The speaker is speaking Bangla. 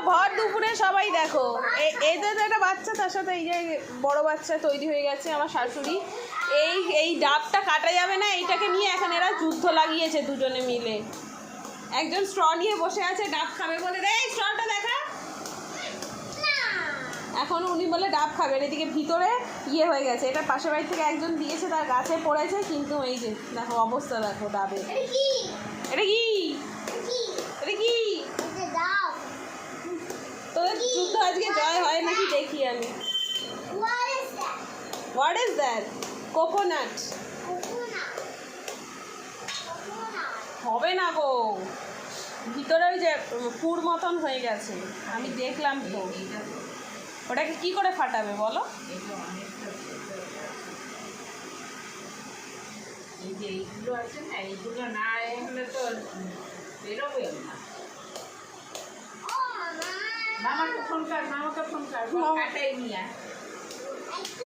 ভর দুপুরে সবাই দেখো এদের একটা বাচ্চা, তার সাথে এই যে বড় বাচ্চা তৈরি হয়ে গেছে আমার শাশুড়ি। এই ডাবটা কাটা যাবে না, এইটাকে নিয়ে এখন এরা যুদ্ধ লাগিয়েছে দুজনে মিলে। একজন স্ট্র নিয়ে বসে আছে ডাব খাবে বলে, রে স্ট্রটা দেখা। এখন উনি বলে ডাব খাবেন, এদিকে ভিতরে ইয়ে হয়ে গেছে। এটা পাশের বাড়ি থেকে একজন দিয়েছে, তার গাছে পড়েছে, কিন্তু এই যে দেখো অবস্থা দেখো ডাবের। এটা কি এটা কি তোদের যুদ্ধ আজকে জয় হয় নাকি দেখি আমি। What is that? কোকোনাট হবে না গো, ভিতরে ওই যে পুর মতন হয়ে গেছে, আমি দেখলাম তো। ওটাকে কি করে ফাটাবে বলো? এই যে এইগুলো আছে না, এইগুলো না হলে তো বেরোবে না। মামাকে ফোন কর, কাটাই নিয়ে